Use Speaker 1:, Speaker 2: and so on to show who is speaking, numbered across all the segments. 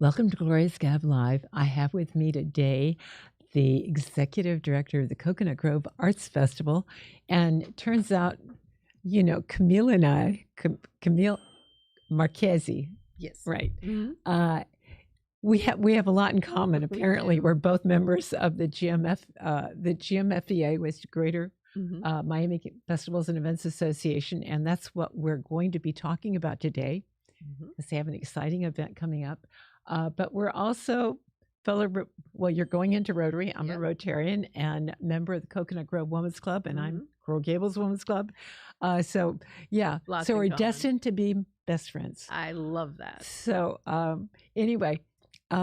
Speaker 1: Welcome to Gloria's Gab Live. I have with me today the executive director of the Coconut Grove Arts Festival. And it turns out, Camille and I, Camille Marchese,
Speaker 2: Yes.
Speaker 1: right?
Speaker 2: Mm-hmm.
Speaker 1: We have a lot in common. Apparently, we're both members of the GMFEA, which is Greater Miami Festivals and Events Association, and that's what we're going to be talking about today. Because they have an exciting event coming up. But we're also you're going into Rotary. I'm a Rotarian and member of the Coconut Grove Women's Club, and I'm Coral Gables Women's Club. So we're destined to be best friends.
Speaker 2: I love that.
Speaker 1: So anyway,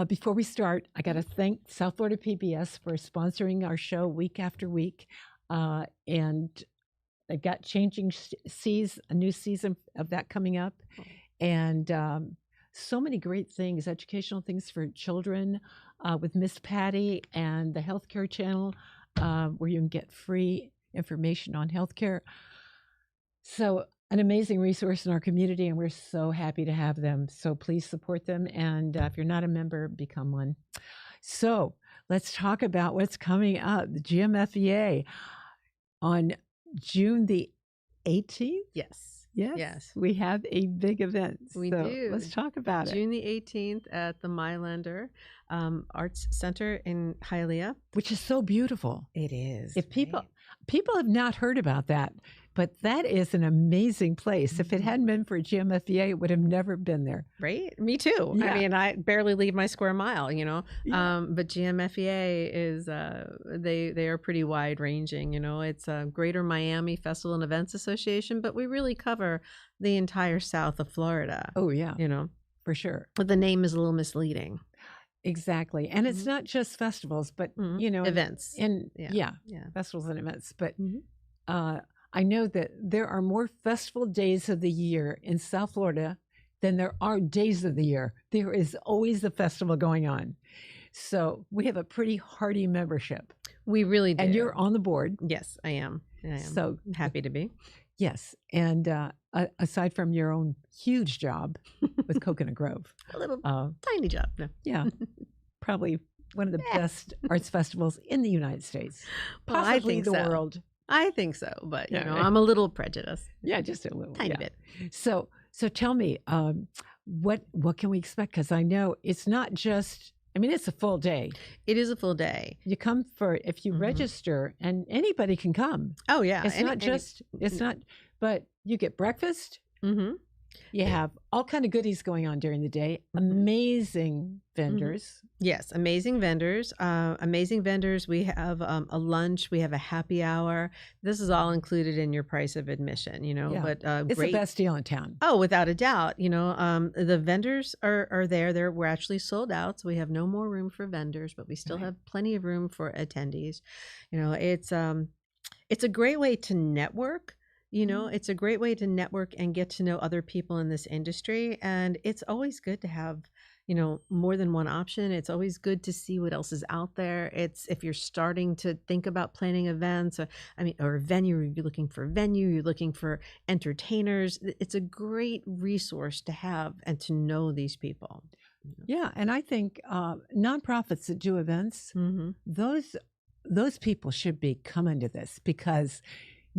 Speaker 1: before we start, I got to thank South Florida PBS for sponsoring our show week after week. And they've got Changing Seas, a new season of that coming up. And so many great things, educational things for children with Miss Patty and the Healthcare Channel, where you can get free information on healthcare. So an amazing resource in our community, and we're so happy to have them. So please support them. And if you're not a member, become one. So let's talk about what's coming up. The GMFEA on June the 18th. Yes, we have a big event.
Speaker 2: We do.
Speaker 1: Let's talk about
Speaker 2: June the 18th at the Mylander Arts Center in Hialeah.
Speaker 1: Which is so beautiful.
Speaker 2: It is.
Speaker 1: If people have not heard about that, but that is an amazing place. If it hadn't been for GMFEA, it would have never been there.
Speaker 2: Right? Me too.
Speaker 1: Yeah.
Speaker 2: I mean, I barely leave my square mile, but GMFEA is, they are pretty wide ranging, It's a Greater Miami Festival and Events Association, but we really cover the entire south of Florida.
Speaker 1: Oh, yeah. For sure.
Speaker 2: But the name is a little misleading.
Speaker 1: Exactly. And it's not just festivals, but,
Speaker 2: events.
Speaker 1: Festivals and events. But I know that there are more festival days of the year in South Florida than there are days of the year. There is always a festival going on. So we have a pretty hearty membership.
Speaker 2: We really do.
Speaker 1: And you're on the board.
Speaker 2: Yes, I am.
Speaker 1: So
Speaker 2: happy to be.
Speaker 1: Yes. And aside from your own huge job with Coconut Grove.
Speaker 2: A little tiny job. No.
Speaker 1: Yeah. Probably one of the best arts festivals in the United States. Possibly the world.
Speaker 2: I think so, but I'm a little prejudiced.
Speaker 1: Yeah, just a little,
Speaker 2: tiny bit.
Speaker 1: So tell me, what can we expect? Because I know it's not just. I mean, it's a full day.
Speaker 2: It is a full day.
Speaker 1: You come if you register, and anybody can come.
Speaker 2: Oh yeah,
Speaker 1: it's not. But you get breakfast. You have all kind of goodies going on during the day. Amazing vendors.
Speaker 2: Yes, amazing vendors. We have a lunch. We have a happy hour. This is all included in your price of admission, But
Speaker 1: it's the best deal in town.
Speaker 2: Oh, without a doubt. The vendors are there. We're actually sold out, so we have no more room for vendors, but we still have plenty of room for attendees. It's a great way to network. It's a great way to network and get to know other people in this industry. And it's always good to have, more than one option. It's always good to see what else is out there. If you're starting to think about planning events, or a venue, you're looking for a venue, you're looking for entertainers. It's a great resource to have and to know these people.
Speaker 1: Yeah. And I think nonprofits that do events, those people should be coming to this, because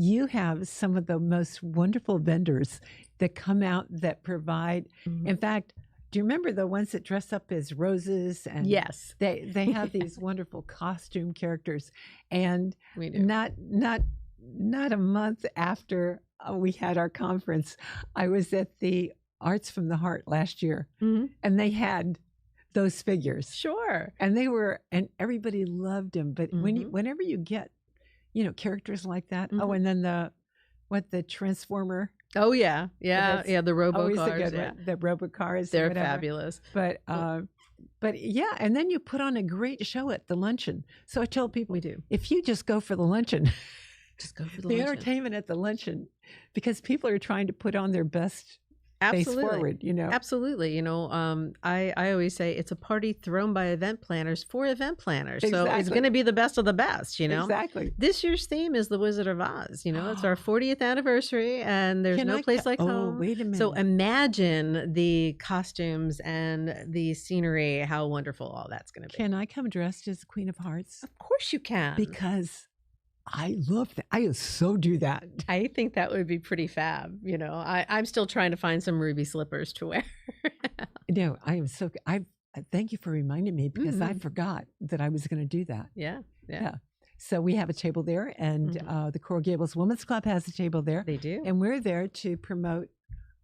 Speaker 1: you have some of the most wonderful vendors that come out that provide. In fact, do you remember the ones that dress up as roses? And
Speaker 2: yes,
Speaker 1: they have these wonderful costume characters. And
Speaker 2: we do.
Speaker 1: Not a month after we had our conference, I was at the Arts from the Heart last year, and they had those figures.
Speaker 2: Sure,
Speaker 1: and everybody loved them. But whenever you get characters like that. Oh, and then the Transformer.
Speaker 2: Oh yeah, the robo cars.
Speaker 1: The robo cars.
Speaker 2: They're fabulous.
Speaker 1: But yeah, and then you put on a great show at the luncheon. So I tell people,
Speaker 2: we do.
Speaker 1: If you just go for the luncheon,
Speaker 2: just go for the
Speaker 1: entertainment at the luncheon, because people are trying to put on their best face
Speaker 2: Absolutely.
Speaker 1: forward, you know.
Speaker 2: Absolutely. I always say it's a party thrown by event planners for event planners. So it's
Speaker 1: Exactly.
Speaker 2: going to be the best of the best,
Speaker 1: Exactly.
Speaker 2: This year's theme is the Wizard of Oz. It's our 40th anniversary and there's no place like home.
Speaker 1: Wait a minute.
Speaker 2: So imagine the costumes and the scenery, how wonderful all that's going to be.
Speaker 1: Can I come dressed as Queen of Hearts?
Speaker 2: Of course you can.
Speaker 1: Because I love that. I so do that.
Speaker 2: I think that would be pretty fab. I'm still trying to find some ruby slippers to wear.
Speaker 1: No, I am so. I thank you for reminding me because I forgot that I was going to do that.
Speaker 2: Yeah.
Speaker 1: So we have a table there, and the Coral Gables Women's Club has a table there.
Speaker 2: They do,
Speaker 1: and we're there to promote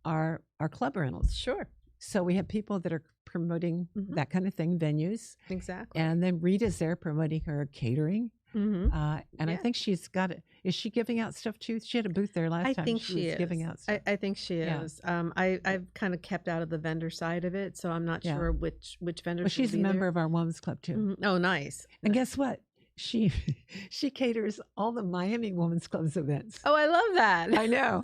Speaker 1: our club rentals.
Speaker 2: Sure.
Speaker 1: So we have people that are promoting that kind of thing, venues.
Speaker 2: Exactly.
Speaker 1: And then Rita's there promoting her catering. I think she's got it. Is she giving out stuff too? She had a booth there last time.
Speaker 2: I think she is
Speaker 1: giving out stuff.
Speaker 2: I think she is. I've kind of kept out of the vendor side of it, so I'm not sure which vendors.
Speaker 1: Well, she's a member of our women's club too.
Speaker 2: Oh, nice.
Speaker 1: And guess what? She caters all the Miami Women's Club's events.
Speaker 2: Oh, I love that.
Speaker 1: I know.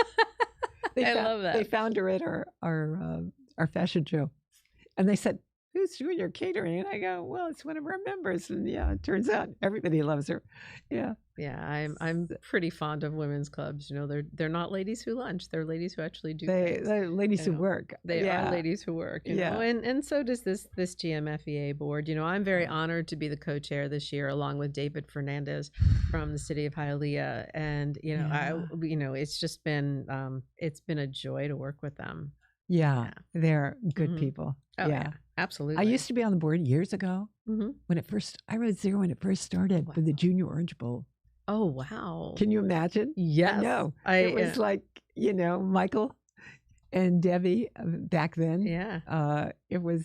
Speaker 2: I love that.
Speaker 1: They found her at our fashion show, and they said, "Who's doing your catering?" And I go, "Well, it's one of our members." And yeah, it turns out everybody loves her. Yeah.
Speaker 2: Yeah, I'm pretty fond of women's clubs. They're not ladies who lunch; they're ladies who actually do.
Speaker 1: They're ladies who work.
Speaker 2: They are ladies who work. You know? And so does this GMFEA board. I'm very honored to be the co-chair this year, along with David Fernandez from the city of Hialeah. And it's just been it's been a joy to work with them.
Speaker 1: Yeah. They're good people.
Speaker 2: Oh, yeah, absolutely.
Speaker 1: I used to be on the board years ago when I was there when it first started for the Junior Orange Bowl.
Speaker 2: Oh, wow.
Speaker 1: Can you imagine?
Speaker 2: Yes.
Speaker 1: I know. It was like, Michael and Debbie back then.
Speaker 2: Yeah.
Speaker 1: It was,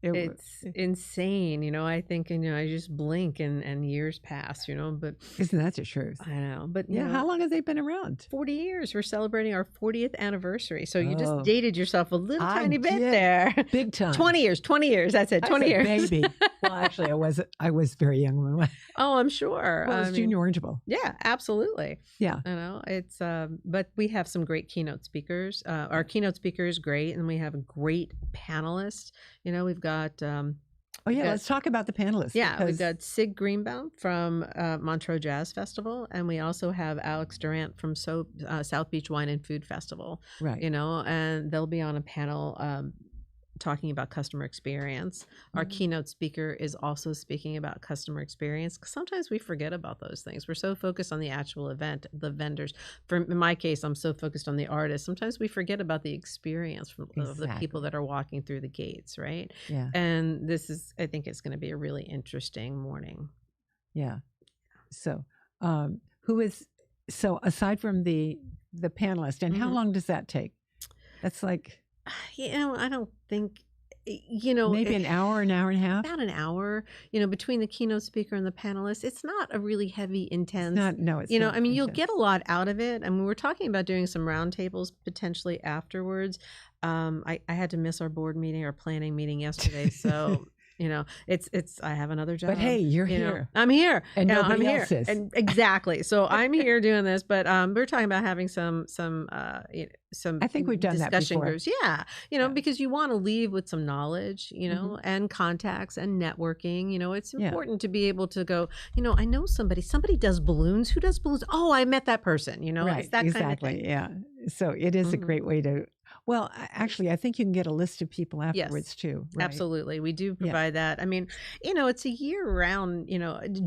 Speaker 2: It's insane. I think, I just blink and years pass, but.
Speaker 1: Isn't that the truth?
Speaker 2: I know. But
Speaker 1: how long have they been around?
Speaker 2: 40 years. We're celebrating our 40th anniversary. So you just dated yourself a little tiny bit there.
Speaker 1: Big time.
Speaker 2: 20 years. That's it. 20 years.
Speaker 1: Baby. Well, actually, I was very young when
Speaker 2: Oh, I'm sure.
Speaker 1: Well, it was Junior Orange Bowl.
Speaker 2: Yeah, absolutely.
Speaker 1: Yeah.
Speaker 2: It's, but we have some great keynote speakers. Our keynote speaker is great. And we have a great panelist. We've got
Speaker 1: let's talk about the panelists.
Speaker 2: Yeah, we've got Sig Greenbaum from Montreux Jazz Festival, and we also have Alex Durant from South Beach Wine and Food Festival.
Speaker 1: Right.
Speaker 2: And they'll be on a panel talking about customer experience. Our keynote speaker is also speaking about customer experience. Sometimes we forget about those things. We're so focused on the actual event, the vendors. In my case, I'm so focused on the artist. Sometimes we forget about the experience of the people that are walking through the gates, right?
Speaker 1: Yeah.
Speaker 2: And I think it's going to be a really interesting morning.
Speaker 1: Yeah. So, aside from the panelist, and how long does that take? That's like...
Speaker 2: I don't think,
Speaker 1: maybe an hour and a half.
Speaker 2: About an hour, between the keynote speaker and the panelists. It's not a really heavy, intense.
Speaker 1: It's not.
Speaker 2: You'll get a lot out of it. I mean, we're talking about doing some roundtables potentially afterwards. I had to miss our board meeting, our planning meeting yesterday, so. It's I have another job.
Speaker 1: But hey, you're here.
Speaker 2: I'm here.
Speaker 1: And nobody
Speaker 2: I'm
Speaker 1: else
Speaker 2: here.
Speaker 1: is.
Speaker 2: And exactly. So I'm here doing this, but we're talking about having some
Speaker 1: I think we've done
Speaker 2: discussion
Speaker 1: that before.
Speaker 2: groups. Yeah. Because you want to leave with some knowledge, and contacts and networking. It's important to be able to go, I know somebody does balloons. Who does balloons? Oh, I met that person,
Speaker 1: Right,
Speaker 2: it's that
Speaker 1: exactly.
Speaker 2: kind of thing.
Speaker 1: Yeah. So it is a great way to. Well, actually, I think you can get a list of people afterwards too. Right?
Speaker 2: Absolutely. We do provide that. I mean, it's a year round,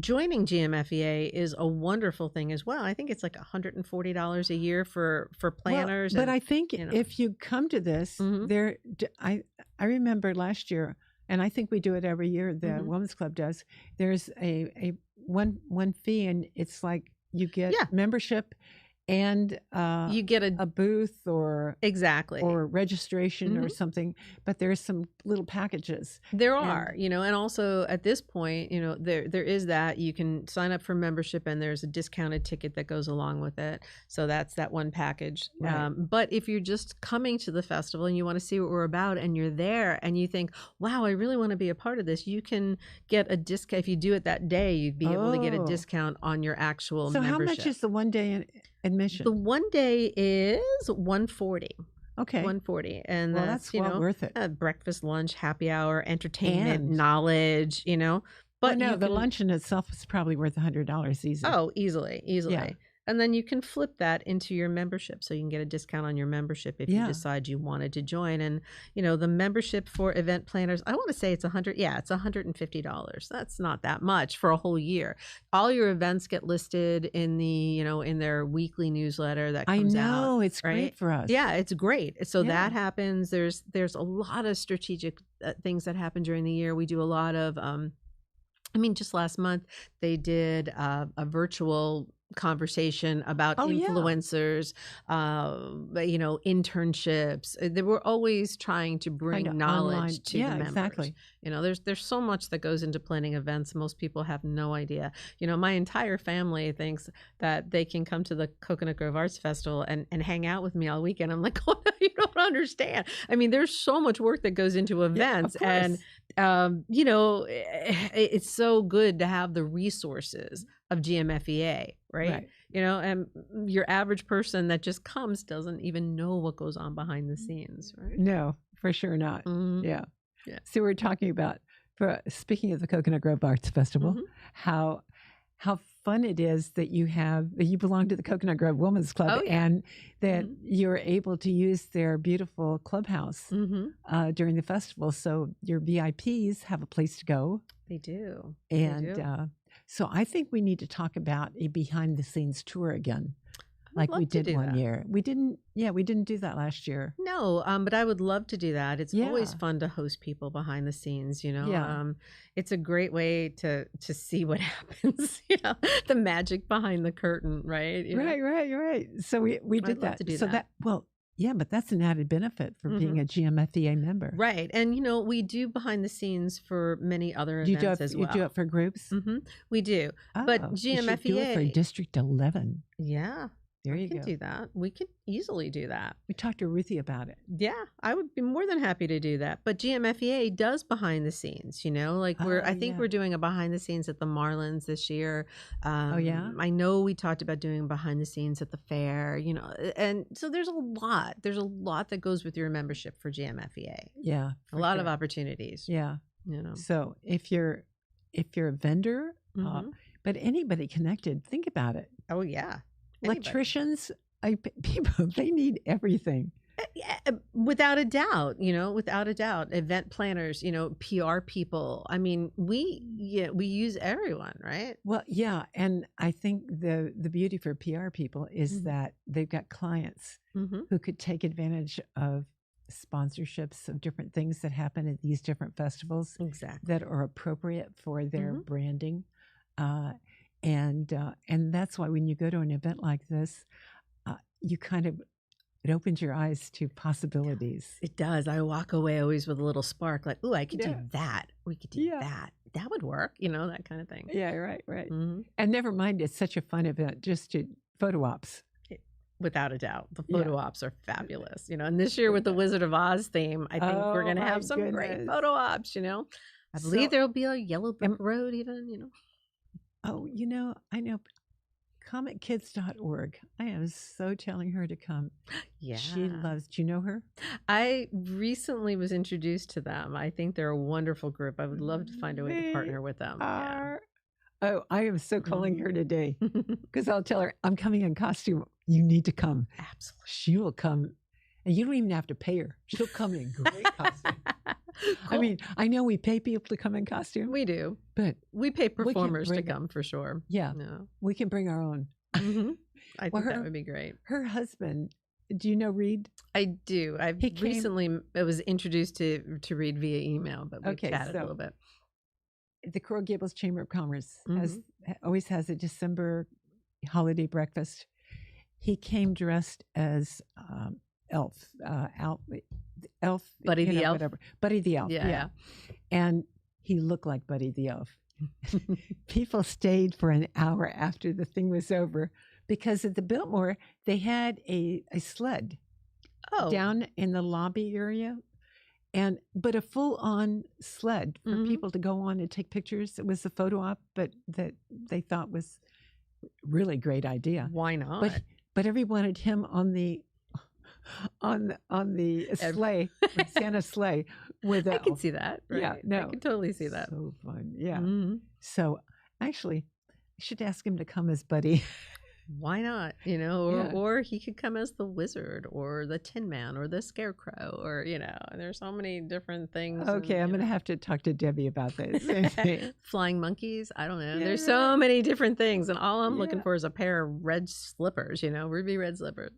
Speaker 2: joining GMFEA is a wonderful thing as well. I think it's like $140 a year for planners.
Speaker 1: But I think if you come to this, I remember last year, and I think we do it every year, the Women's Club does, there's a one fee, and it's like you get membership and
Speaker 2: you get a
Speaker 1: booth or registration
Speaker 2: Mm-hmm.
Speaker 1: or something, but there's some little packages.
Speaker 2: There are, and also at this point, there is that you can sign up for membership and there's a discounted ticket that goes along with it. So that's that one package.
Speaker 1: Right.
Speaker 2: But if you're just coming to the festival and you want to see what we're about and you're there and you think, wow, I really want to be a part of this, you can get a discount. If you do it that day, you'd be able to get a discount on your actual membership.
Speaker 1: So how much is the one day admission?
Speaker 2: The one day is $140.
Speaker 1: Okay.
Speaker 2: $140, and
Speaker 1: Well,
Speaker 2: that's,
Speaker 1: that's well worth it.
Speaker 2: breakfast, lunch, happy hour, entertainment,
Speaker 1: And
Speaker 2: knowledge,
Speaker 1: well,
Speaker 2: but
Speaker 1: no,
Speaker 2: you
Speaker 1: the
Speaker 2: can,
Speaker 1: lunch in itself is probably worth $100 easy.
Speaker 2: oh, easily,
Speaker 1: Yeah.
Speaker 2: easily. And then you can flip that into your membership. So you can get a discount on your membership if you
Speaker 1: Yeah.
Speaker 2: decide you wanted to join. And, the membership for event planners, I want to say it's it's $150. That's not that much for a whole year. All your events get listed in the, in their weekly newsletter that
Speaker 1: I
Speaker 2: comes out.
Speaker 1: know, it's
Speaker 2: right?
Speaker 1: great for us.
Speaker 2: Yeah, it's great. So
Speaker 1: Yeah.
Speaker 2: that happens. There's a lot of strategic things that happen during the year. We do a lot of, just last month they did a virtual conversation about
Speaker 1: Oh, yeah.
Speaker 2: influencers, internships. They were always trying to bring
Speaker 1: Kinda
Speaker 2: knowledge
Speaker 1: online.
Speaker 2: to
Speaker 1: Yeah,
Speaker 2: the members.
Speaker 1: exactly.
Speaker 2: There's so much that goes into planning events. Most people have no idea. My entire family thinks that they can come to the Coconut Grove Arts Festival and hang out with me all weekend. I'm like, oh, no, you don't understand. There's so much work that goes into events,
Speaker 1: Yeah,
Speaker 2: and it's so good to have the resources of GMFEA, right? And your average person that just comes doesn't even know what goes on behind the scenes, right?
Speaker 1: No, for sure not.
Speaker 2: Mhm.
Speaker 1: Yeah.
Speaker 2: Yeah.
Speaker 1: So we're talking about, speaking of the Coconut Grove Arts Festival,
Speaker 2: Mhm.
Speaker 1: how fun it is that you belong to the Coconut Grove Women's Club,
Speaker 2: Oh, yeah.
Speaker 1: and that
Speaker 2: Mhm.
Speaker 1: you're able to use their beautiful clubhouse
Speaker 2: Mm-hmm.
Speaker 1: during the festival. So your VIPs have a place to go.
Speaker 2: They do.
Speaker 1: And so I think we need to talk about a behind the scenes tour again, like we
Speaker 2: love to
Speaker 1: did
Speaker 2: do
Speaker 1: one
Speaker 2: that.
Speaker 1: year. We didn't do that last year.
Speaker 2: No, but I would love to do that. It's always
Speaker 1: Yeah.
Speaker 2: fun to host people behind the scenes,
Speaker 1: Yeah.
Speaker 2: It's a great way to see what happens, the magic behind the curtain, right?
Speaker 1: Right. So we
Speaker 2: I'd
Speaker 1: did
Speaker 2: love
Speaker 1: that.
Speaker 2: to do
Speaker 1: So
Speaker 2: that.
Speaker 1: yeah, but that's an added benefit for being a GMFEA member.
Speaker 2: Right. And, we do behind the scenes for many other
Speaker 1: You do
Speaker 2: events
Speaker 1: it,
Speaker 2: as
Speaker 1: you
Speaker 2: well.
Speaker 1: do it for groups?
Speaker 2: We do. But
Speaker 1: Oh, you should do it for
Speaker 2: GMFEA,
Speaker 1: District 11.
Speaker 2: yeah,
Speaker 1: There
Speaker 2: I
Speaker 1: you
Speaker 2: can
Speaker 1: go.
Speaker 2: do that. We could easily do that.
Speaker 1: We talked to Ruthie about it.
Speaker 2: Yeah, I would be more than happy to do that. But GMFEA does behind the scenes, like I think
Speaker 1: Yeah.
Speaker 2: we're doing a behind the scenes at the Marlins this year.
Speaker 1: Oh, yeah?
Speaker 2: I know we talked about doing behind the scenes at the fair, and so there's a lot that goes with your membership for GMFEA.
Speaker 1: Yeah.
Speaker 2: A
Speaker 1: for
Speaker 2: lot of
Speaker 1: sure.
Speaker 2: opportunities.
Speaker 1: Yeah.
Speaker 2: You know.
Speaker 1: So if you're a vendor,
Speaker 2: Mhm.
Speaker 1: but anybody connected, think about it.
Speaker 2: Oh yeah. Anybody.
Speaker 1: Electricians, people, they need everything.
Speaker 2: Yeah, without a doubt, without a doubt. Event planners, PR people. We use everyone, right?
Speaker 1: Well, yeah, and I think the beauty for PR people is
Speaker 2: Mhm.
Speaker 1: that they've got clients
Speaker 2: Mm-hmm.
Speaker 1: who could take advantage of sponsorships of different things that happen at these different festivals
Speaker 2: Exactly.
Speaker 1: that are appropriate for their
Speaker 2: Mhm.
Speaker 1: branding. And that's why when you go to an event like this, it opens your eyes to possibilities.
Speaker 2: It does. I walk away always with a little spark, like, "Ooh, I could do
Speaker 1: Yeah.
Speaker 2: that. We could do
Speaker 1: Yeah.
Speaker 2: that. That would work." That kind of thing.
Speaker 1: Yeah, right.
Speaker 2: Mhm.
Speaker 1: And never mind, it's such a fun event, just to photo ops.
Speaker 2: Without a doubt, the
Speaker 1: Yeah.
Speaker 2: photo ops are fabulous. And this year with the Wizard of Oz theme, I think we're
Speaker 1: Oh,
Speaker 2: going to
Speaker 1: my
Speaker 2: have some great
Speaker 1: goodness.
Speaker 2: photo ops. I believe
Speaker 1: So-
Speaker 2: there will be a yellow brick road, even.
Speaker 1: Oh, I know cometkids.org. I am so telling her to come.
Speaker 2: Yeah,
Speaker 1: She loves, do you know her?
Speaker 2: I recently was introduced to them. I think they're a wonderful group. I would love to find a way to partner with them.
Speaker 1: Oh, I am so calling her today
Speaker 2: Yeah.
Speaker 1: because I'll tell her I'm coming in costume. You need to come.
Speaker 2: Absolutely.
Speaker 1: She will come, and you don't even have to pay her. She'll come in great costume.
Speaker 2: Cool.
Speaker 1: I know we pay people to come in costume,
Speaker 2: We do.
Speaker 1: but
Speaker 2: We pay
Speaker 1: can
Speaker 2: performers to
Speaker 1: bring it.
Speaker 2: come for sure.
Speaker 1: yeah,
Speaker 2: No.
Speaker 1: we can bring our own.
Speaker 2: Mhm. I
Speaker 1: Well,
Speaker 2: think that would be great.
Speaker 1: Her husband, do you know Reed?
Speaker 2: I do. I've
Speaker 1: He came-
Speaker 2: recently was introduced to read via email, but we
Speaker 1: Okay,
Speaker 2: chatted a
Speaker 1: so-
Speaker 2: little bit.
Speaker 1: The Coral Gables Chamber of Commerce
Speaker 2: Mm-hmm.
Speaker 1: always has a December holiday breakfast. He came dressed as elf, elf,
Speaker 2: Buddy the elf?
Speaker 1: whatever. Buddy the elf.
Speaker 2: Yeah.
Speaker 1: And he looked like Buddy the elf. People stayed for an hour after the thing was over because at the Biltmore they had a sled
Speaker 2: Oh,
Speaker 1: down in the lobby area, but a full-on sled for
Speaker 2: Mhm.
Speaker 1: people to go on and take pictures. It was a photo op, but that they thought was really great idea.
Speaker 2: why not?
Speaker 1: But everyone wanted him on the on the sleigh, Santa sleigh with
Speaker 2: I can see that. Right?
Speaker 1: Yeah, no,
Speaker 2: I can totally see that.
Speaker 1: So fun. Yeah.
Speaker 2: Mhm.
Speaker 1: So actually, I should ask him to come as Buddy.
Speaker 2: Why not? You know, or
Speaker 1: Yeah.
Speaker 2: or he could come as the wizard or the Tin Man or the Scarecrow, or there's so many different things.
Speaker 1: Okay, I'm
Speaker 2: and,
Speaker 1: going to have to talk to Debbie about this.
Speaker 2: Flying monkeys. I don't know.
Speaker 1: Yeah,
Speaker 2: There's so many different things, and all I'm looking
Speaker 1: Yeah.
Speaker 2: for is a pair of red slippers. Ruby red slippers.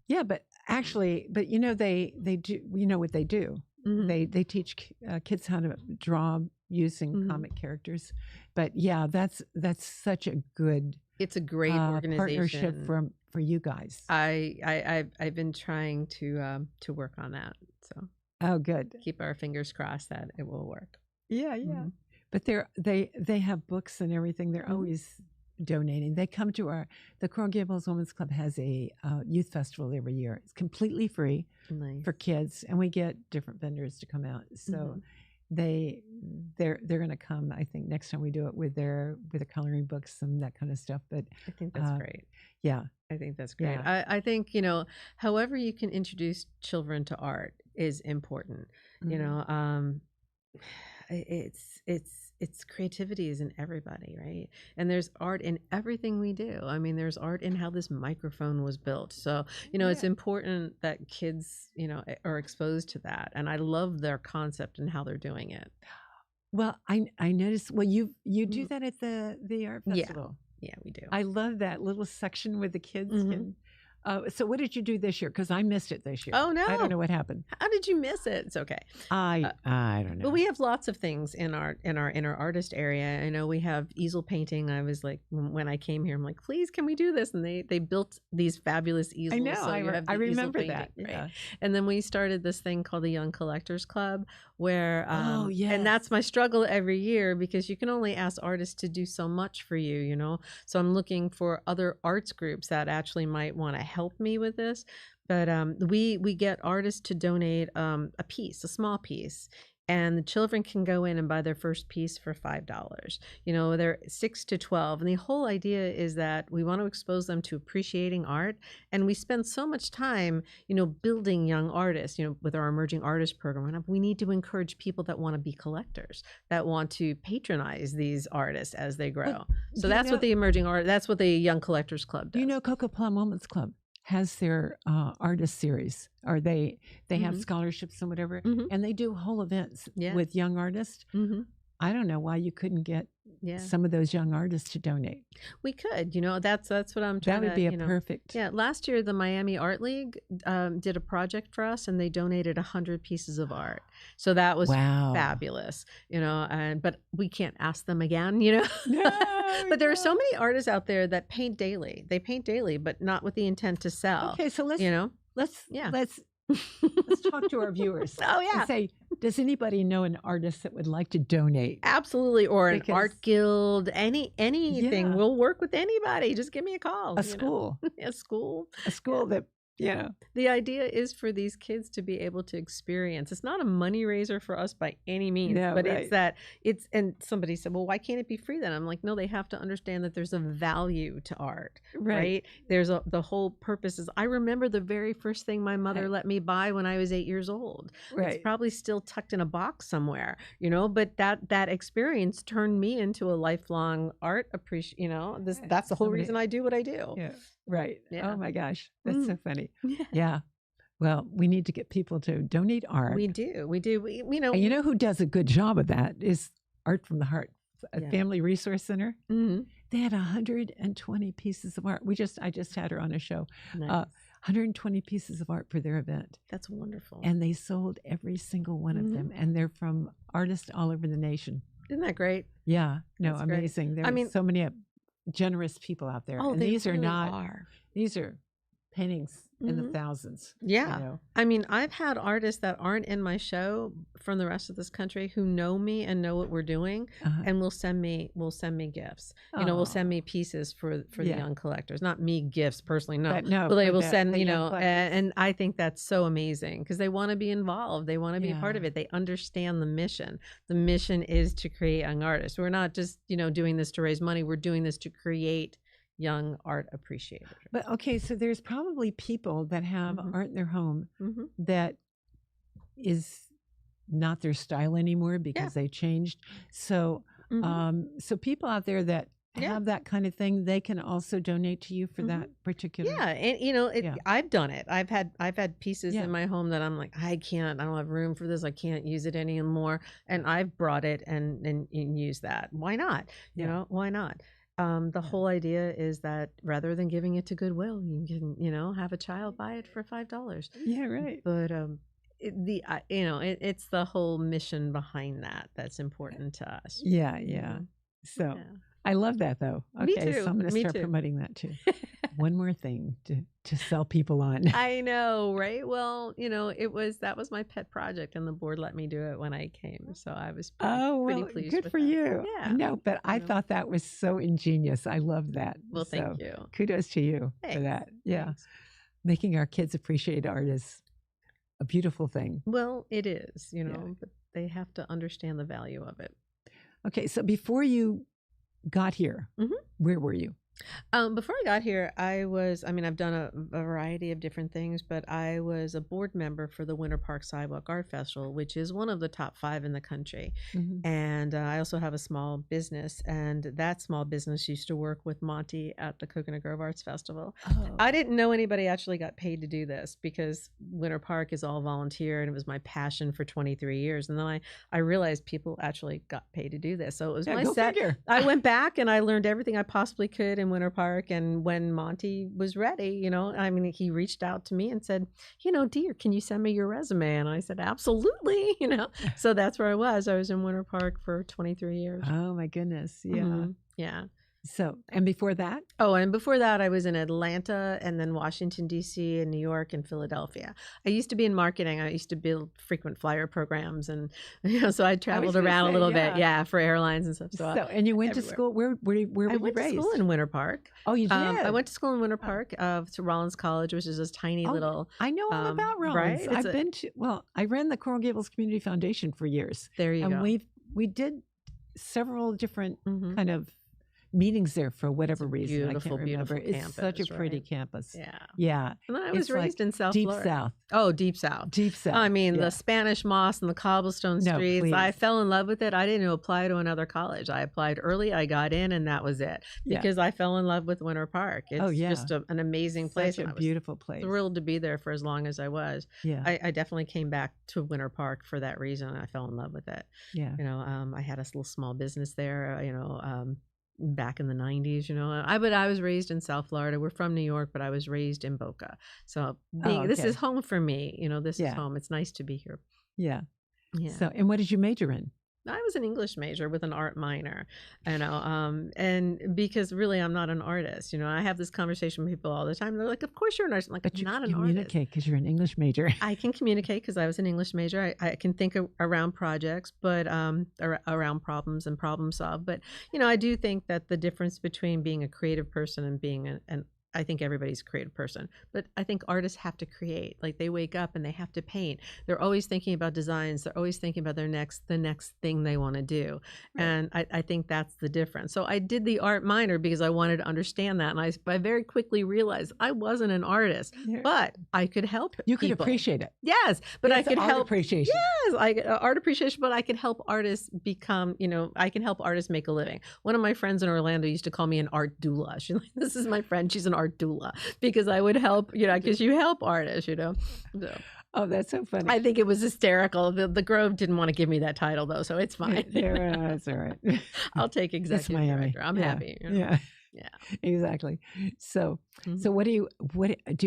Speaker 1: Yeah, but actually, they do. You know what they do?
Speaker 2: Mhm.
Speaker 1: They teach kids how to draw using
Speaker 2: Mhm.
Speaker 1: comic characters. But yeah, that's such a good
Speaker 2: It's a great
Speaker 1: partnership
Speaker 2: organization.
Speaker 1: for you guys.
Speaker 2: I've been trying to work on that. So
Speaker 1: Oh, good.
Speaker 2: keep our fingers crossed that it will work.
Speaker 1: Yeah, yeah.
Speaker 2: Mhm.
Speaker 1: But they have books and everything. They're
Speaker 2: Mhm.
Speaker 1: always donating. They come to the Coral Gables Women's Club has a youth festival every year. It's completely free
Speaker 2: Nice.
Speaker 1: for kids, and we get different vendors to come out. So they're going to come, I think, next time we do it with their coloring books and that kind of stuff. But
Speaker 2: I think that's great.
Speaker 1: yeah,
Speaker 2: I think that's great.
Speaker 1: Yeah.
Speaker 2: I think, however you can introduce children to art is important. It's creativity is in everybody, right? And there's art in everything we do. I mean, there's art in how this microphone was built. So, it's important that kids, are exposed to that. And I love their concept and how they're doing it.
Speaker 1: Well, I noticed. Well, you do that at the art
Speaker 2: Yeah.
Speaker 1: festival.
Speaker 2: Yeah, we do.
Speaker 1: I love that little section with the kids.
Speaker 2: Mhm.
Speaker 1: And so, what did you do this year? Because I missed it this year.
Speaker 2: Oh, no.
Speaker 1: I don't know what happened.
Speaker 2: How did you miss it? It's okay.
Speaker 1: I don't know.
Speaker 2: But we have lots of things in our inner artist area. I know we have easel painting. I was like, when I came here, I'm like, please, can we do this? And they built these fabulous easels.
Speaker 1: I know.
Speaker 2: So you have the
Speaker 1: I
Speaker 2: easel
Speaker 1: remember
Speaker 2: painting,
Speaker 1: that.
Speaker 2: right?
Speaker 1: Yeah.
Speaker 2: And then we started this thing called the Young Collectors Club, where
Speaker 1: Oh, yes.
Speaker 2: and that's my struggle every year, because you can only ask artists to do so much for you, So I'm looking for other arts groups that actually might want to help me with this. But we get artists to donate a small piece, and the children can go in and buy their first piece for $5. They're 6 to 12, and the whole idea is that we want to expose them to appreciating art. And we spend so much time, building young artists, with our emerging artist program. We need to encourage people that want to be collectors, that want to patronize these artists as they grow. So that's what that's what the Young Collectors Club does.
Speaker 1: Cocoa Plum Women's Club has their artist series, or they have scholarships and whatever, and they do whole events with young artists. I don't know why you couldn't get some of those young artists to donate.
Speaker 2: We could, that's what I'm trying to.
Speaker 1: That would be a perfect.
Speaker 2: Yeah, last year the Miami Art League did a project for us, and they donated 100 pieces of art. So that was fabulous, but we can't ask them again,
Speaker 1: No,
Speaker 2: But there are so many artists out there that paint daily. They paint daily, but not with the intent to sell.
Speaker 1: Okay, so let's talk to our viewers.
Speaker 2: Oh, yeah.
Speaker 1: And say, does anybody know an artist that would like to donate?
Speaker 2: Absolutely. Or an art guild, anything.
Speaker 1: Yeah.
Speaker 2: We'll work with anybody. Just give me a call.
Speaker 1: A school.
Speaker 2: A school.
Speaker 1: A school that,
Speaker 2: The idea is for these kids to be able to experience. It's not a money raiser for us by any means, but and somebody said, well, why can't it be free then? I'm like, no, they have to understand that there's a value to art, right? There's the whole purpose is, I remember the very first thing my mother let me buy when I was 8 years old.
Speaker 1: Right.
Speaker 2: It's probably still tucked in a box somewhere, but that experience turned me into a lifelong art appreciation, that's the whole reason I do what I do.
Speaker 1: Yeah. Right.
Speaker 2: Yeah.
Speaker 1: Oh my gosh. That's so funny.
Speaker 2: Yeah.
Speaker 1: Yeah. Well, we need to get people to donate art.
Speaker 2: We do.
Speaker 1: And you know who does a good job of that is Art from the Heart, a family resource center.
Speaker 2: Mm-hmm.
Speaker 1: They had 120 pieces of art. I just had her on a show.
Speaker 2: Nice.
Speaker 1: 120 pieces of art for their event.
Speaker 2: That's wonderful.
Speaker 1: And they sold every single one of them. And they're from artists all over the nation.
Speaker 2: Isn't that great?
Speaker 1: Yeah. No,
Speaker 2: That's
Speaker 1: amazing.
Speaker 2: great.
Speaker 1: There are so many generous people out there.
Speaker 2: Oh,
Speaker 1: and these
Speaker 2: really
Speaker 1: are these are paintings in the thousands.
Speaker 2: Yeah. I mean, I've had artists that aren't in my show from the rest of this country who know me and know what we're doing, and will send me gifts. Will send me pieces for the young collectors. Not me gifts personally, no. But they will send, and I think that's so amazing because they want to be involved. They want to be a part of it. They understand the mission. The mission is to create young artists. We're not just, doing this to raise money. We're doing this to create young art appreciators.
Speaker 1: But okay, so there's probably people that have
Speaker 2: Mhm.
Speaker 1: art in their home
Speaker 2: Mm-hmm.
Speaker 1: that is not their style anymore because they changed. So,
Speaker 2: Mm-hmm.
Speaker 1: so people out there that
Speaker 2: Yeah.
Speaker 1: have that kind of thing, they can also donate to you for
Speaker 2: Mhm.
Speaker 1: that particular.
Speaker 2: Yeah, and you know,
Speaker 1: Yeah.
Speaker 2: I've done it. I've had pieces
Speaker 1: Yeah.
Speaker 2: in my home that I'm like, I don't have room for this. I can't use it anymore. And I've brought it and used that. Why not? You
Speaker 1: Yeah.
Speaker 2: know, why not? The whole idea is that rather than giving it to Goodwill, you can, you know, have a child buy it for $5.
Speaker 1: Yeah, right.
Speaker 2: But you know, it's the whole mission behind that that's important to us.
Speaker 1: Yeah,
Speaker 2: you
Speaker 1: yeah.
Speaker 2: know?
Speaker 1: So
Speaker 2: Yeah.
Speaker 1: I love that though.
Speaker 2: Me
Speaker 1: Okay, so
Speaker 2: too.
Speaker 1: I'm going to
Speaker 2: Me
Speaker 1: start
Speaker 2: too.
Speaker 1: promoting that too. One more thing to sell people on.
Speaker 2: I know, right? Well, you know, that was my pet project, and the board let me do it when I came, so I was pretty
Speaker 1: Well,
Speaker 2: pleased
Speaker 1: good
Speaker 2: with
Speaker 1: for
Speaker 2: that.
Speaker 1: you.
Speaker 2: Yeah.
Speaker 1: No, but I
Speaker 2: know.
Speaker 1: thought that was so ingenious. I love that.
Speaker 2: Well,
Speaker 1: So
Speaker 2: thank you.
Speaker 1: kudos to you for
Speaker 2: Thanks.
Speaker 1: that. Yeah.
Speaker 2: Thanks.
Speaker 1: Making our kids appreciate art is a beautiful thing.
Speaker 2: Well, it is, you know, but they have to understand the value of it.
Speaker 1: Okay, so before you got here,
Speaker 2: Mhm.
Speaker 1: where were you?
Speaker 2: Before I got here, I've done a variety of different things, but I was a board member for the Winter Park Sidewalk Art Festival, which is one of the top 5 in the country.
Speaker 1: Mhm.
Speaker 2: And I also have a small business, and that small business used to work with Monty at the Coconut Grove Arts Festival.
Speaker 1: Oh.
Speaker 2: I didn't know anybody actually got paid to do this because Winter Park is all volunteer, and it was my passion for 23 years. And then I realized people actually got paid to do this. So it was my
Speaker 1: go
Speaker 2: set.
Speaker 1: figure.
Speaker 2: I went back and I learned everything I possibly could in Winter Park. And when Monty was ready, you know, I mean, he reached out to me and said, you know, dear, can you send me your resume? And I said, absolutely, you know. So that's where I was. I was in Winter Park for 23 years.
Speaker 1: Oh my goodness. Yeah.
Speaker 2: Mhm. Yeah.
Speaker 1: So, and before that?
Speaker 2: Oh, and before that, I was in Atlanta and then Washington, D.C., and New York and Philadelphia. I used to be in marketing. I used to build frequent flyer programs. And, you know, so I traveled
Speaker 1: gonna
Speaker 2: around
Speaker 1: say,
Speaker 2: a little
Speaker 1: yeah.
Speaker 2: bit. Yeah, for airlines and stuff. So,
Speaker 1: and you went to
Speaker 2: everywhere.
Speaker 1: school, where were
Speaker 2: I
Speaker 1: you
Speaker 2: went
Speaker 1: raised?
Speaker 2: to school in Winter Park.
Speaker 1: Oh, you did?
Speaker 2: I went to school in Winter Park to Rollins College, which is this tiny little.
Speaker 1: I know all about Rollins.
Speaker 2: Right?
Speaker 1: I've been to, I ran the Coral Gables Community Foundation for years.
Speaker 2: There you go.
Speaker 1: And we did several different
Speaker 2: Mhm.
Speaker 1: kind of meetings there for whatever
Speaker 2: It's a
Speaker 1: reason. I
Speaker 2: beautiful,
Speaker 1: can't remember.
Speaker 2: beautiful
Speaker 1: It's such a
Speaker 2: campus,
Speaker 1: pretty
Speaker 2: right?
Speaker 1: campus.
Speaker 2: Yeah.
Speaker 1: Yeah.
Speaker 2: And then I was
Speaker 1: It's like
Speaker 2: raised in South
Speaker 1: Deep
Speaker 2: Florida.
Speaker 1: South.
Speaker 2: Oh, Deep South.
Speaker 1: Deep South.
Speaker 2: I mean,
Speaker 1: yeah.
Speaker 2: the Spanish moss and the cobblestone
Speaker 1: No,
Speaker 2: streets. I
Speaker 1: please.
Speaker 2: fell in love with it. I didn't apply to another college. I applied early. I got in, and that was it.
Speaker 1: Yeah.
Speaker 2: Because I fell in love with Winter Park. It's just an amazing place.
Speaker 1: Such a
Speaker 2: and I was
Speaker 1: beautiful place.
Speaker 2: thrilled to be there for as long as I was.
Speaker 1: Yeah.
Speaker 2: I definitely came back to Winter Park for that reason. I fell in love with it.
Speaker 1: Yeah.
Speaker 2: You know, I had a little small business there. You know, back in the 90s, you know. I was raised in South Florida. We're from New York, but I was raised in Boca. So this is home for me. You know, this is home. It's nice to be here.
Speaker 1: Yeah.
Speaker 2: Yeah.
Speaker 1: So, and what did you major in?
Speaker 2: I was an English major with an art minor, you know, and because really I'm not an artist, you know. I have this conversation with people all the time. They're like, "Of course you're an artist." I'm like,
Speaker 1: But
Speaker 2: I'm
Speaker 1: you
Speaker 2: not
Speaker 1: can
Speaker 2: an artist.
Speaker 1: communicate because you're an English major.
Speaker 2: I can communicate because I was an English major. I can think around projects, but around problems and problem solve. But you know, I do think that the difference between being a creative person and being an I think everybody's a creative person, but I think artists have to create. Like they wake up and they have to paint. They're always thinking about designs. They're always thinking about the next thing they want to do. Right. And I think that's the difference. So I did the art minor because I wanted to understand that. And I very quickly realized I wasn't an artist, but I could help
Speaker 1: You could
Speaker 2: people.
Speaker 1: appreciate it.
Speaker 2: Yes, but I could
Speaker 1: art
Speaker 2: help
Speaker 1: appreciation.
Speaker 2: Yes, art appreciation, but I could help artists become, you know, I can help artists make a living. One of my friends in Orlando used to call me an art doula. She's like, this is my friend. She's an art doula because I would help, you know, because you help artists, you know. So.
Speaker 1: Oh, that's so funny.
Speaker 2: I think it was hysterical. The Grove didn't want to give me that title though, so it's fine.
Speaker 1: That's all right.
Speaker 2: I'll take executive director. I'm happy. You know?
Speaker 1: Yeah, exactly. So, so what do you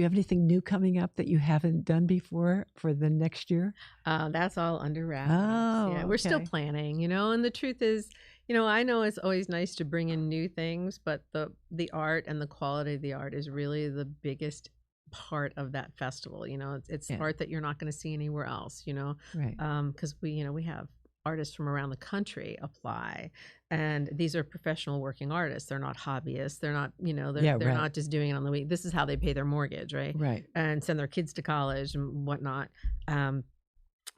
Speaker 1: have anything new coming up that you haven't done before for the next year?
Speaker 2: That's all under wraps.
Speaker 1: Oh,
Speaker 2: yeah, we're still planning, you know, and the truth is, you know, I know it's always nice to bring in new things, but the art and the quality of the art is really the biggest part of that festival. You know, it's art that you're not going to see anywhere else, you know,
Speaker 1: right?
Speaker 2: Because we have artists from around the country apply, and these are professional working artists. They're not hobbyists. They're not, you know, they're not just doing it on the week. This is how they pay their mortgage, right?
Speaker 1: Right.
Speaker 2: And send their kids to college and whatnot.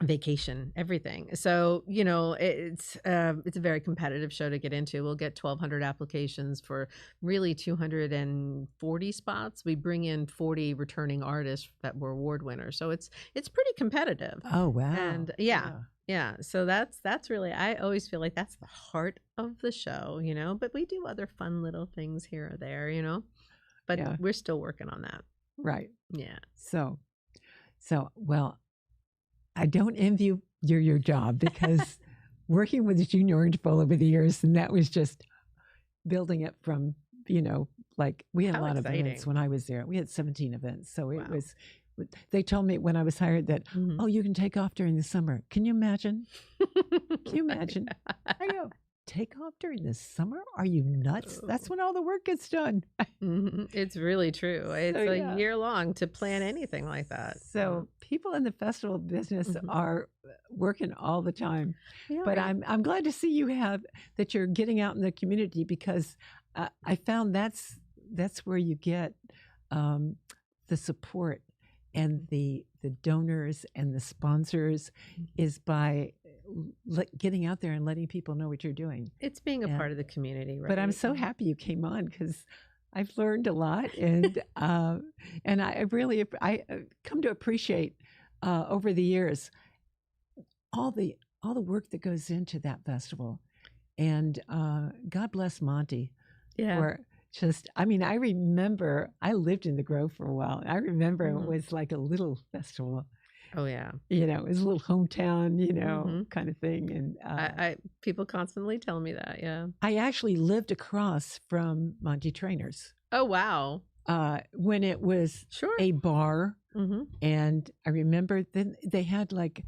Speaker 2: vacation, everything. So, you know, it's a very competitive show to get into. We'll get 1,200 applications for really 240 spots. We bring in 40 returning artists that were award winners. So it's pretty competitive.
Speaker 1: Oh, wow.
Speaker 2: And yeah. So that's really, I always feel like that's the heart of the show, you know, but we do other fun little things here or there, you know, but we're still working on that.
Speaker 1: Right.
Speaker 2: Yeah.
Speaker 1: So, well, I don't envy your job, because working with Junior Orange Bowl over the years, and that was just building it from, you know, like we had a lot of events when I was there. We had 17 events. So it was, they told me when I was hired that, oh, you can take off during the summer. Can you imagine? Can you imagine? I go, take off during the summer? Are you nuts? That's when all the work gets done.
Speaker 2: It's really true. It's a year long to plan anything like that.
Speaker 1: So people in the festival business are working all the time. But I'm glad to see that you're getting out in the community, because I found that's where you get the support and the donors and the sponsors, is by getting out there and letting people know what you're doing.
Speaker 2: It's being a part of the community, right?
Speaker 1: But I'm so happy you came on, because I've learned a lot, and I really come to appreciate over the years all the work that goes into that festival, and God bless Monty for just, I mean, I remember I lived in the Grove for a while. I remember it was like a little festival.
Speaker 2: Oh yeah.
Speaker 1: You know, it was a little hometown, you know, kind of thing. And
Speaker 2: I people constantly tell me that. Yeah.
Speaker 1: I actually lived across from Monty Trainer's.
Speaker 2: Oh wow.
Speaker 1: When it was a bar, and I remember then they had like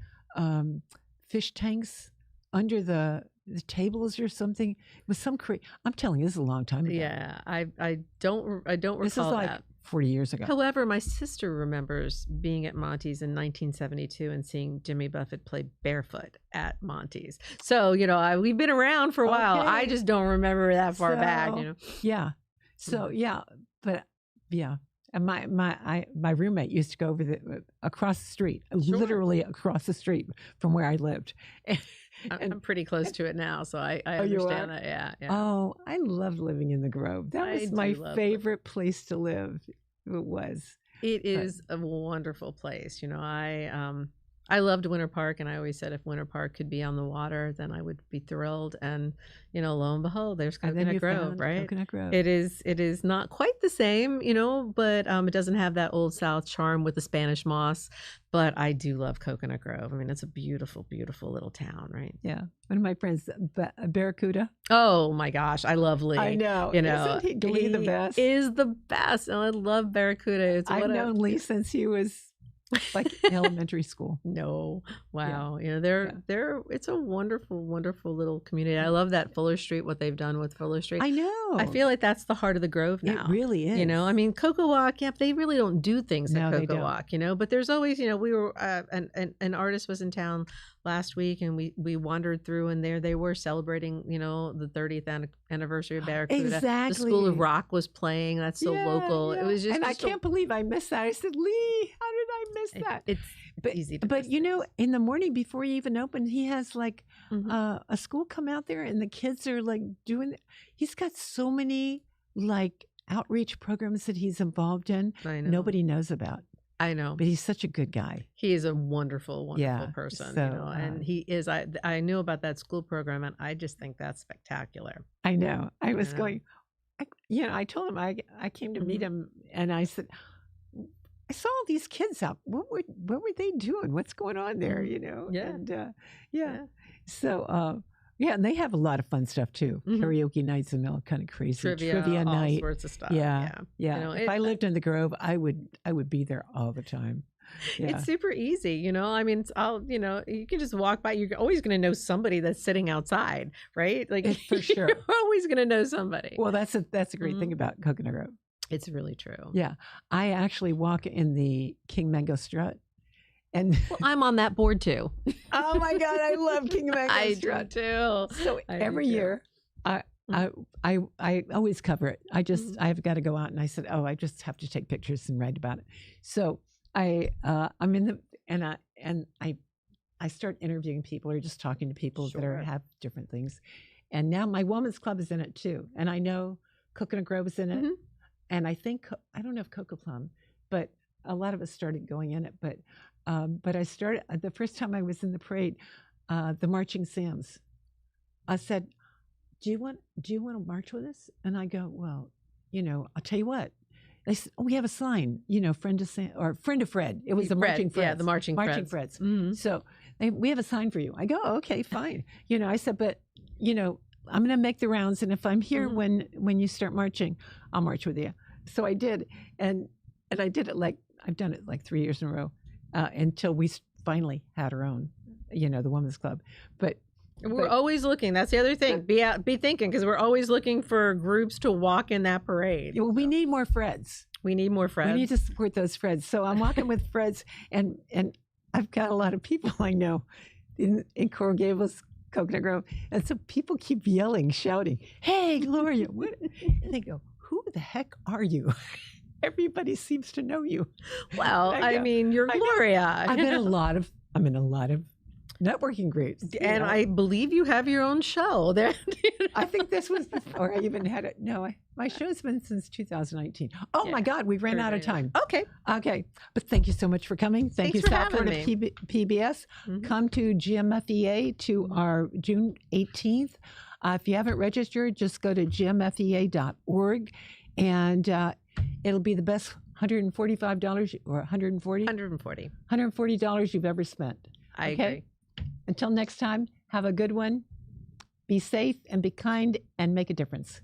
Speaker 1: fish tanks under the tables or something. It was some I'm telling you, this is a long time ago.
Speaker 2: Yeah, I don't recall
Speaker 1: this is like
Speaker 2: that.
Speaker 1: 40 years ago.
Speaker 2: However, my sister remembers being at Monty's in 1972 and seeing Jimmy Buffett play barefoot at Monty's. So, you know, we've been around for a while. I just don't remember that far back, you know.
Speaker 1: Yeah. So, but and my roommate used to go over across the street, literally across the street from where I lived.
Speaker 2: I'm pretty close to it now, so I understand that. Yeah.
Speaker 1: Oh, I loved living in the Grove. That was my favorite place to live. It was.
Speaker 2: It is a wonderful place. You know, I loved Winter Park, and I always said if Winter Park could be on the water, then I would be thrilled. And you know, lo and behold, there's Coconut Grove, right?
Speaker 1: Coconut Grove.
Speaker 2: It is not quite the same, you know, but it doesn't have that Old South charm with the Spanish moss. But I do love Coconut Grove. I mean, it's a beautiful, beautiful little town, right?
Speaker 1: Yeah. One of my friends, Barracuda.
Speaker 2: Oh my gosh, I love Lee.
Speaker 1: I know.
Speaker 2: You know,
Speaker 1: isn't Lee the best?
Speaker 2: Is the best, and I love Barracuda.
Speaker 1: I've known Lee since he was like elementary school.
Speaker 2: No. Wow. You know, they're it's a wonderful, wonderful little community. I love that Fuller Street, what they've done with Fuller Street.
Speaker 1: I know.
Speaker 2: I feel like that's the heart of the Grove now.
Speaker 1: It really is.
Speaker 2: You know, I mean, Cocoa Walk, they really don't do things at Cocoa Walk, you know, but there's always, you know, we were, an artist was in town last week, and we wandered through, and there they were celebrating, you know, the 30th anniversary of Barracuda.
Speaker 1: Exactly.
Speaker 2: The School of Rock was playing. That's so local.
Speaker 1: Yeah.
Speaker 2: It was just,
Speaker 1: and I can't believe I missed that. I said, Lee, how did I miss that?
Speaker 2: It's easy to
Speaker 1: But you know, in the morning before he even opened, he has like a school come out there, and the kids are like he's got so many like outreach programs that he's involved in.
Speaker 2: I know.
Speaker 1: Nobody knows about.
Speaker 2: I know.
Speaker 1: But he's such a good guy.
Speaker 2: He is a wonderful, wonderful person.
Speaker 1: So,
Speaker 2: you know, and he is, I knew about that school program, and I just think that's spectacular.
Speaker 1: I know. I was going, I told him I came to meet him, and I said, I saw all these kids out. What were they doing? What's going on there? You know?
Speaker 2: Yeah.
Speaker 1: And So, and they have a lot of fun stuff too. Karaoke nights and all kind of crazy trivia night,
Speaker 2: all sorts of stuff.
Speaker 1: Yeah.
Speaker 2: You know,
Speaker 1: if I lived in the Grove, I would be there all the time. Yeah.
Speaker 2: It's super easy, you know. I mean, it's all, you know, you can just walk by. You're always going to know somebody that's sitting outside, right? Like
Speaker 1: for sure,
Speaker 2: you're always going to know somebody.
Speaker 1: Well, that's a great thing about Coconut Grove.
Speaker 2: It's really true.
Speaker 1: Yeah, I actually walk in the King Mango Strut. And
Speaker 2: I'm on that board too.
Speaker 1: Oh my God, I love King Mango Strut
Speaker 2: too.
Speaker 1: So every year, I always cover it. I've got to go out, and I said, I just have to take pictures and write about it. So I'm in the and I I start interviewing people or just talking to people that
Speaker 2: Sure.
Speaker 1: have different things. And now my woman's club is in it too. And I know Coconut Grove is in it.
Speaker 2: Mhm.
Speaker 1: And I think, I don't know if Coco Plum, but a lot of us started going in it. But I started, the first time I was in the parade, the Marching Sams, I said, do you want to march with us? And I go, well, I'll tell you what. They said, oh, we have a sign, friend of Sam or friend of Fred. It was the Marching Freds.
Speaker 2: Yeah, the Marching
Speaker 1: Freds.
Speaker 2: Mhm.
Speaker 1: So we have a sign for you. I go, okay, fine. I said, but I'm going to make the rounds, and if I'm here when you start marching, I'll march with you. So I did, and I did it I've done it 3 years in a row until we finally had our own, the women's club. But
Speaker 2: we're always looking. That's the other thing. Be thinking, because we're always looking for groups to walk in that parade.
Speaker 1: Well, we need more Freds.
Speaker 2: We need more Freds.
Speaker 1: We need to support those Freds. So I'm walking with Freds, and I've got a lot of people I know in Coral Gables, Coconut Grove, and so people keep yelling, shouting, "Hey, Gloria!" What? And they go, "Who the heck are you?" Everybody seems to know you.
Speaker 2: Well, I mean, you're Gloria.
Speaker 1: I'm in a lot of networking groups,
Speaker 2: and I believe you have your own show. There,
Speaker 1: I think this was before I even had it. No, my show's been since 2019. Oh my God, we ran out of time.
Speaker 2: Okay,
Speaker 1: but thank you so much for coming. Thank you,
Speaker 2: for
Speaker 1: South
Speaker 2: having
Speaker 1: Florida
Speaker 2: me.
Speaker 1: PBS. Come to GMFEA to our June 18th. If you haven't registered, just go to gmfea.org, and it'll be the best $145 or $140 you've ever spent.
Speaker 2: I agree.
Speaker 1: Until next time, have a good one. Be safe and be kind and make a difference.